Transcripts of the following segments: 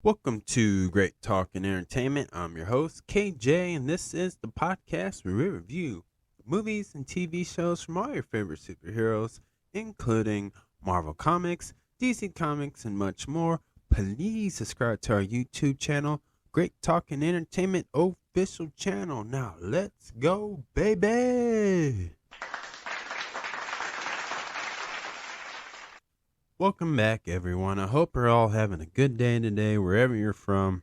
Welcome to Great Talk and Entertainment. I'm your host, KJ, and this is the podcast where we review movies and TV shows from all your favorite superheroes, including Marvel Comics, DC Comics, and much more. Please subscribe to our YouTube channel, Great Talk and Entertainment official channel. Now, let's go, baby! Welcome back, everyone. I hope you're all having a good day today, wherever you're from.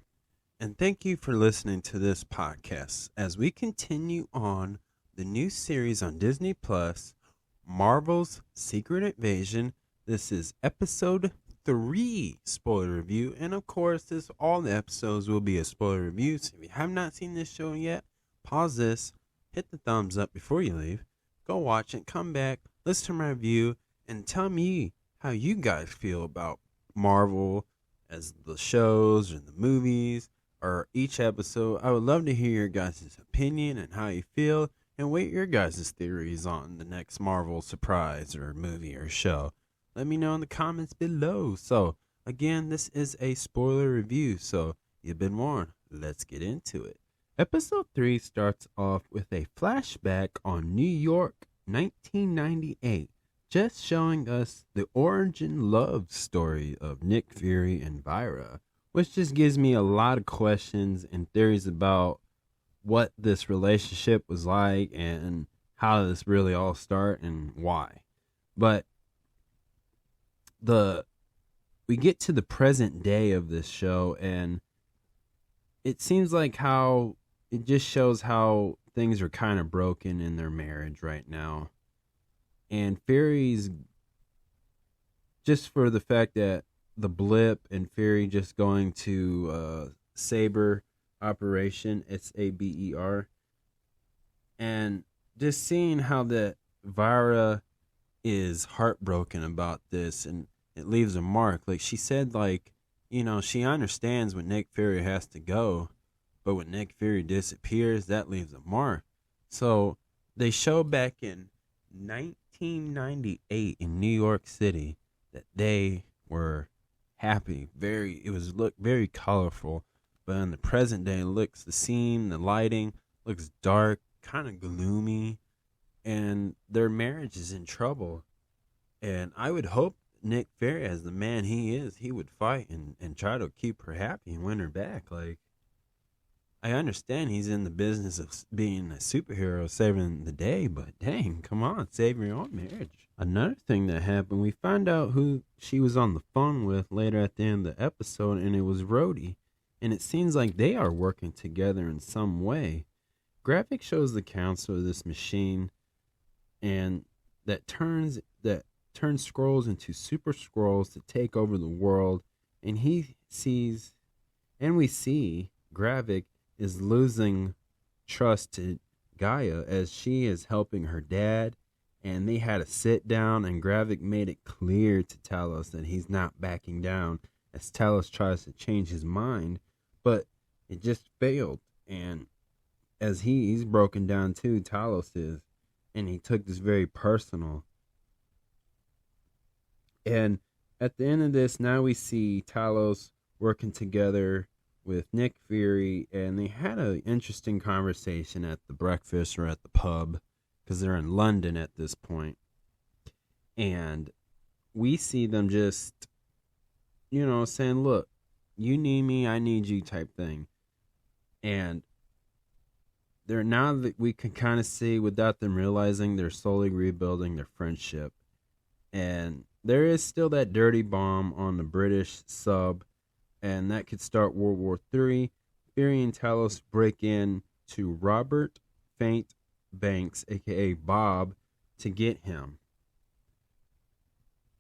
And thank you for listening to this podcast as we continue on the new series on Disney Plus, Marvel's Secret Invasion. This is episode 3 spoiler review. And of course, all the episodes will be a spoiler review. So if you have not seen this show yet, pause this, hit the thumbs up before you leave, go watch it, come back, listen to my review, and tell me how you guys feel about Marvel as the shows and the movies or each episode. I would love to hear your guys' opinion and how you feel and what your guys' theories on the next Marvel surprise or movie or show. Let me know in the comments below. So, again, this is a spoiler review, so you've been warned. Let's get into it. Episode 3 starts off with a flashback on New York, 1998. Just showing us the origin love story of Nick Fury and Vira, which just gives me a lot of questions and theories about what this relationship was like and how this really all started and why. But we get to the present day of this show, and it seems like how it just shows how things are kind of broken in their marriage right now. And Fury's, just for the fact that the blip and Fury just going to Saber operation, Saber, and just seeing how that Vira is heartbroken about this, and it leaves a mark. Like she said, she understands when Nick Fury has to go, but when Nick Fury disappears, that leaves a mark. So they show back in 1998 in New York City that they were happy. It looked very colorful, but in the present day, the scene, the lighting looks dark, kind of gloomy, and their marriage is in trouble. And I would hope Nick Fury, as the man he is, he would fight and try to keep her happy and win her back. I understand he's in the business of being a superhero, saving the day, but dang, come on, save your own marriage. Another thing that happened, we find out who she was on the phone with later at the end of the episode, and it was Rhodey. And it seems like they are working together in some way. Graphic shows the council of this machine, and that turns Skrulls into super Skrulls to take over the world. And we see Gravik is losing trust to Gaia as she is helping her dad, and they had a sit down, and Gravik made it clear to Talos that he's not backing down as Talos tries to change his mind, but it just failed. And as he's broken down too, Talos is, and he took this very personal. And at the end of this, now we see Talos working together with Nick Fury, and they had an interesting conversation at the breakfast or at the pub, because they're in London at this point. And we see them just, saying, look, you need me, I need you type thing. And now that we can kind of see, without them realizing, they're slowly rebuilding their friendship. And there is still that dirty bomb on the British sub, and that could start World War III. Fury and Talos break in to Robert Faint Banks, a.k.a. Bob, to get him.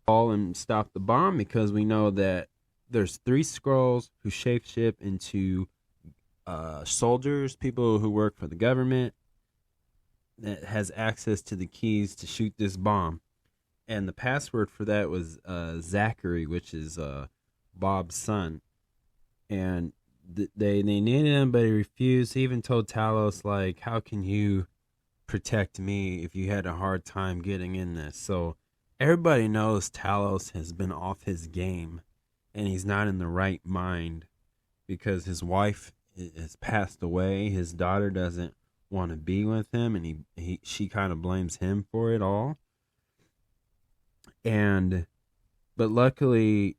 Call and stop the bomb, because we know that there's 3 Skrulls who shapeshift into soldiers, people who work for the government, that has access to the keys to shoot this bomb. And the password for that was Zachary, which is Bob's son. And they needed him, but he refused. He even told Talos, how can you protect me if you had a hard time getting in this? So everybody knows Talos has been off his game, and he's not in the right mind. because his wife has passed away. His daughter doesn't want to be with him, and she kind of blames him for it all. But luckily,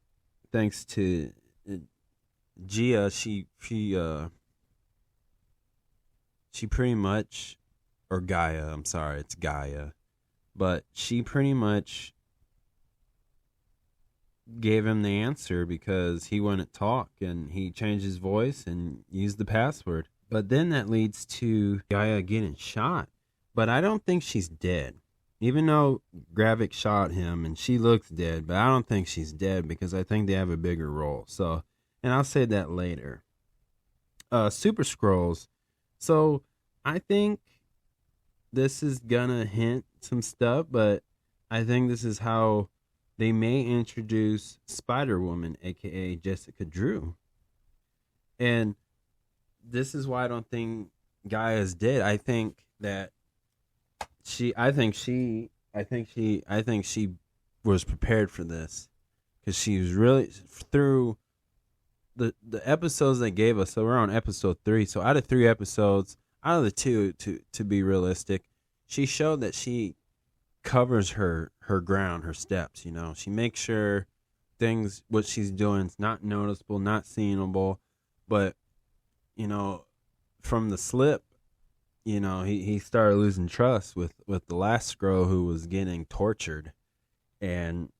thanks to Gia, she pretty much, or Gaia, I'm sorry, it's Gaia, but she pretty much gave him the answer because he wouldn't talk, and he changed his voice and used the password. But then that leads to Gaia getting shot. But I don't think she's dead. Even though Gravik shot him and she looks dead, but I don't think she's dead because I think they have a bigger role. So, and I'll say that later. Super Skrulls. So I think this is gonna hint some stuff, but I think this is how they may introduce Spider-Woman, aka Jessica Drew. And this is why I don't think Gaia's dead. I think that she was prepared for this, because she was really, through the episodes they gave us. So we're on episode 3. So out of 3 episodes, out of the 2, to be realistic, she showed that she covers her ground, her steps. She makes sure what she's doing is not noticeable, not seeable. But from the slip, he started losing trust with the last Skrull who was getting tortured. And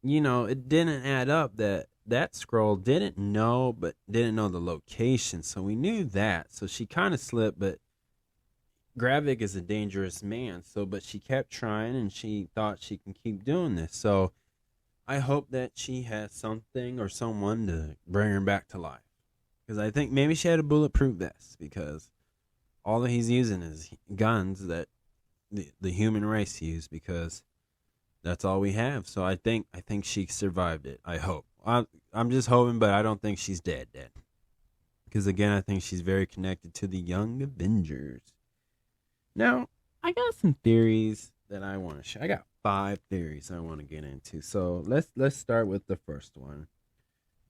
it didn't add up that Skrull didn't know the location. So we knew that. So she kind of slipped, but Gravik is a dangerous man. But she kept trying, and she thought she can keep doing this. So I hope that she has something or someone to bring her back to life. Because I think maybe she had a bulletproof vest, because all that he's using is guns that the human race use, because that's all we have. So I think she survived it. I hope. I'm just hoping, but I don't think she's dead. Because again, I think she's very connected to the Young Avengers. Now, I got some theories that I want to share. I got 5 theories I want to get into. So let's start with the first one.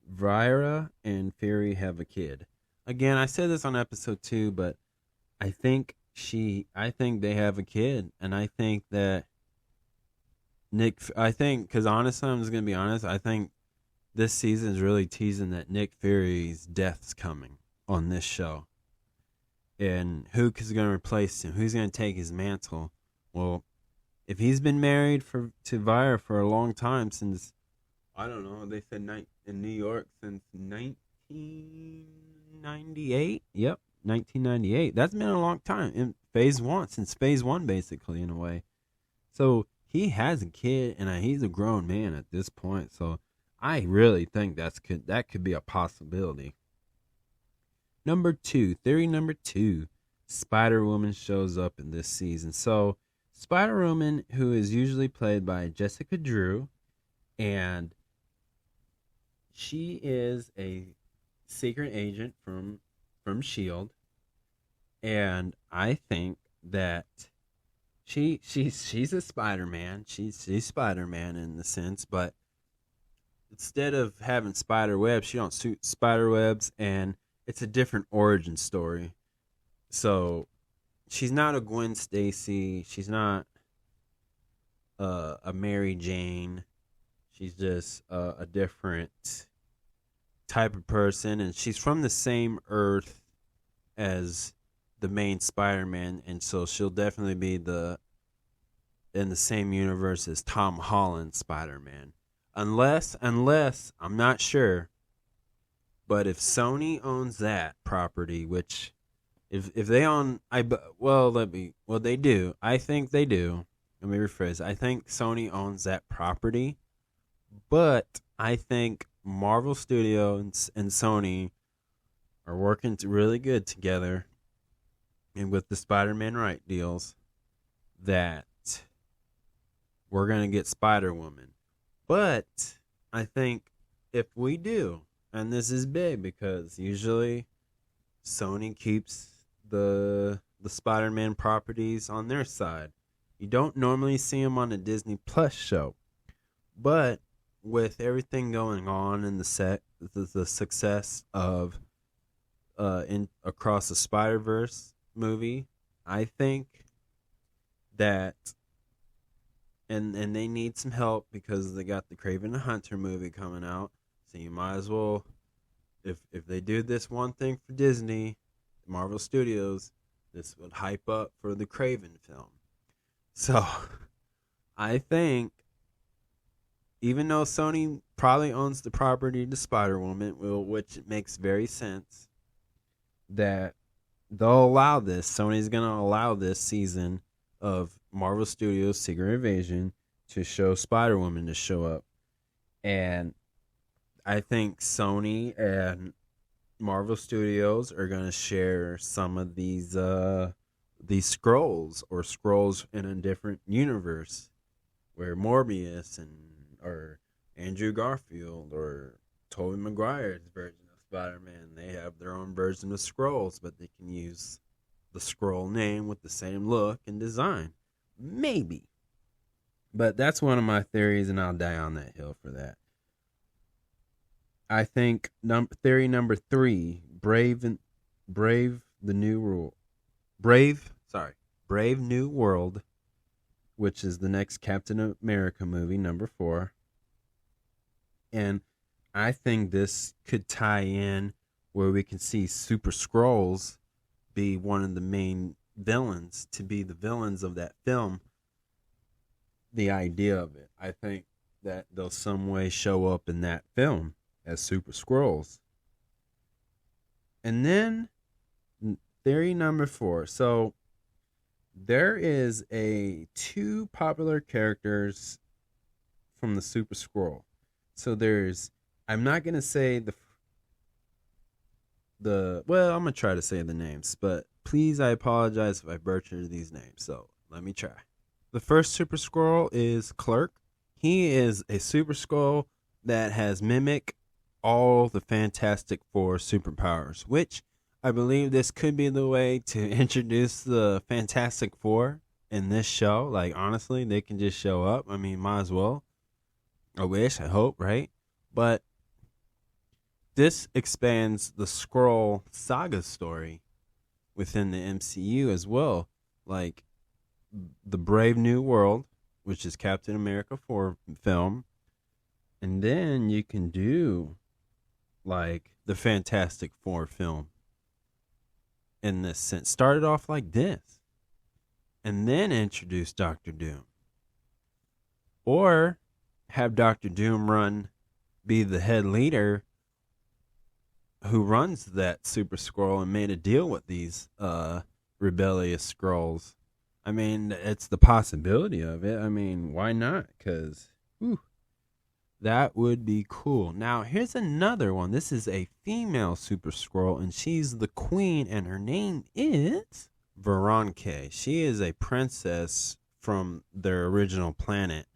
Vira and Fury have a kid. Again, I said this on episode 2, but I think they have a kid, and I think that because honestly, I'm just going to be honest, I think this season is really teasing that Nick Fury's death's coming on this show. And who is going to replace him? Who's going to take his mantle? Well, if he's been married to Vira for a long time, since, I don't know, they said in New York since 1998. Yep, 1998. That's been a long time. In since phase 1, basically, in a way. So he has a kid, and he's a grown man at this point. So I really think that could be a possibility. Theory number 2, Spider-Woman shows up in this season. So Spider-Woman, who is usually played by Jessica Drew, and she is a secret agent from S.H.I.E.L.D., and I think that she's a Spider-Man. She's Spider-Man in the sense, but instead of having spider webs, she don't shoot spider webs, and it's a different origin story. So she's not a Gwen Stacy. She's not a Mary Jane. She's just a different type of person, and she's from the same Earth as the main Spider-Man, and so she'll definitely be in the same universe as Tom Holland's Spider-Man. Unless I'm not sure, but if Sony owns that property, which if they own, they do. I think they do. Let me rephrase. I think Sony owns that property, but I think Marvel Studios and Sony are working really good together, and with the Spider-Man right deals, that we're gonna get Spider-Woman. But I think if we do, and this is big because usually Sony keeps the Spider-Man properties on their side. You don't normally see them on a Disney Plus show, but with everything going on in the success of in Across the Spider-Verse movie, I think that and they need some help because they got the Craven the Hunter movie coming out. So you might as well, if they do this one thing for Disney, Marvel Studios, this would hype up for the Craven film. So I think even though Sony probably owns the property to Spider Woman, which makes very sense, that they'll allow this. Sony's gonna allow this season of Marvel Studios Secret Invasion to show Spider Woman to show up, and I think Sony and Marvel Studios are gonna share some of these scrolls or scrolls in a different universe where Morbius and or Andrew Garfield or Tobey Maguire's version of Spider-Man, they have their own version of scrolls, but they can use the scroll name with the same look and design. Maybe. But that's one of my theories, and I'll die on that hill for that. I think theory number 3, Brave New World, which is the next Captain America movie, number 4. And I think this could tie in where we can see Super Skrulls be one of the main villains, to be the villains of that film. The idea of it, I think that they'll some way show up in that film as Super Skrulls. And then theory number 4. So there is 2 popular characters from the Super Skrull. So there's, I'm not gonna say well, I'm gonna try to say the names, but please, I apologize if I butcher these names. So let me try. The first Super Skrull is Clerk. He is a Super Skrull that has mimicked all the Fantastic Four superpowers, which I believe this could be the way to introduce the Fantastic Four in this show. Like, honestly, they can just show up. I mean, might as well. I wish, I hope, right? But this expands the Skrull saga story within the MCU as well. Like, the Brave New World, which is Captain America 4 film. And then you can do, like, the Fantastic Four film in this sense. Started off like this. And then introduce Doctor Doom. Or have Doctor Doom be the head leader who runs that Super Skrull and made a deal with these rebellious Skrulls. I mean, it's the possibility of it. I mean, why not? Because that would be cool. Now, here's another one. This is a female Super Skrull, and she's the queen, and her name is Veronica. She is a princess from their original planet,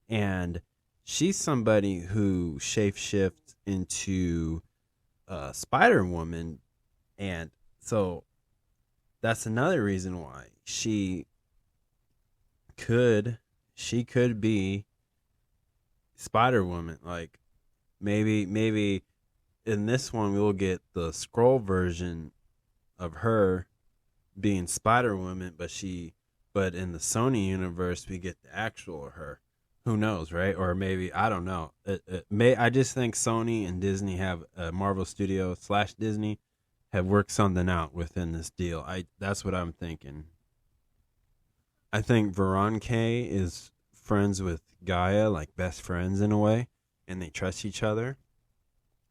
and she's somebody who shapeshifts into Spider-Woman, and so that's another reason why she could be Spider-Woman. Like, maybe in this one we'll get the Skrull version of her being Spider-Woman, but in the Sony universe we get the actual her. Who knows, right? Or maybe, I don't know. I just think Sony and Disney have Marvel Studio / Disney have worked something out within this deal. That's what I'm thinking. I think Veronica is friends with Gaia, like best friends in a way, and they trust each other.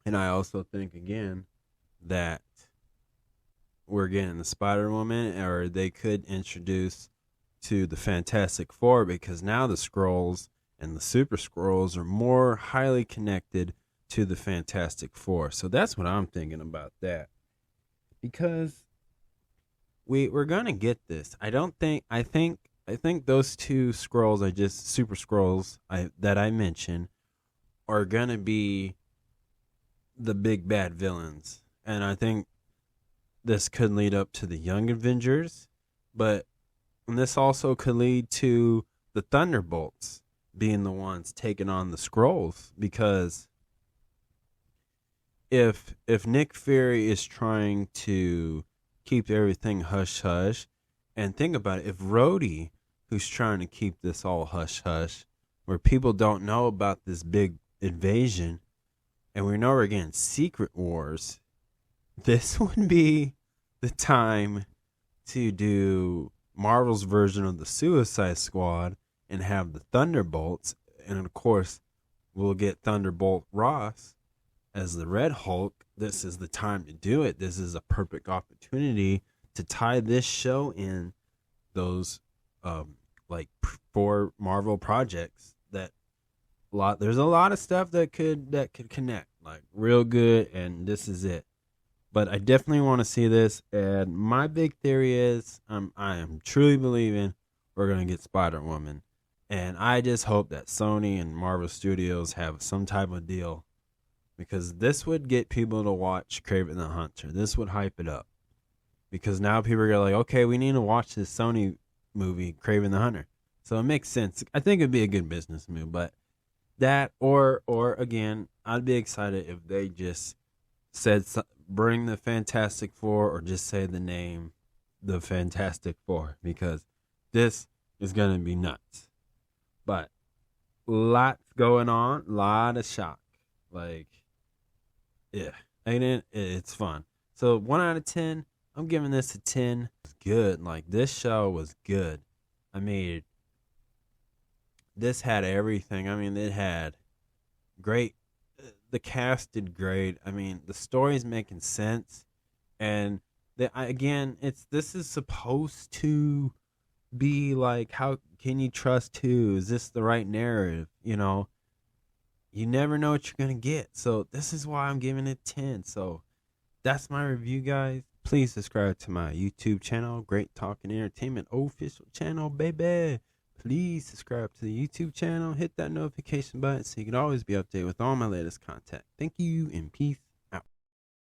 And I also think, again, that we're getting the Spider-Woman, or they could introduce to the Fantastic Four, because now the Skrulls and the Super Skrulls are more highly connected to the Fantastic Four. So that's what I'm thinking about that. Because we're gonna get this. I think those 2 Skrulls Super Skrulls that I mentioned are gonna be the big bad villains. And I think this could lead up to the Young Avengers, but this also could lead to the Thunderbolts, being the ones taking on the scrolls, because if Nick Fury is trying to keep everything hush hush, and think about it, if Rhodey, who's trying to keep this all hush hush, where people don't know about this big invasion, and we know we're getting secret wars, this would be the time to do Marvel's version of the Suicide Squad and have the Thunderbolts, and of course we'll get Thunderbolt Ross as the Red Hulk. This is the time to do it. This is a perfect opportunity to tie this show in those like 4 Marvel projects that there's a lot of stuff that could connect like real good, and this is it. But I definitely want to see this, and my big theory is I am truly believing we're going to get Spider-Woman, and I just hope that Sony and Marvel Studios have some type of deal, because this would get people to watch Kraven the Hunter. This would hype it up, because now people are like, okay, we need to watch this Sony movie, Kraven the Hunter. So it makes sense. I think it'd be a good business move, but that or again, I'd be excited if they just said bring the Fantastic Four, or just say the name the Fantastic Four, because this is gonna be nuts. But lots going on, lot of shock. Like, yeah, ain't it? It's fun. So 1 out of 10, I'm giving this a 10. It's good. Like, this show was good. I mean, this had everything. I mean, it had great. The cast did great. I mean, the story's making sense, and this is supposed to be like, how can you trust who? Is this the right narrative? You know, you never know what you're gonna get. So this is why I'm giving it 10. So that's my review, guys. Please subscribe to my YouTube channel, Great Talking Entertainment official channel, baby. Please subscribe to the YouTube channel. Hit that notification button so you can always be updated with all my latest content. Thank you, and peace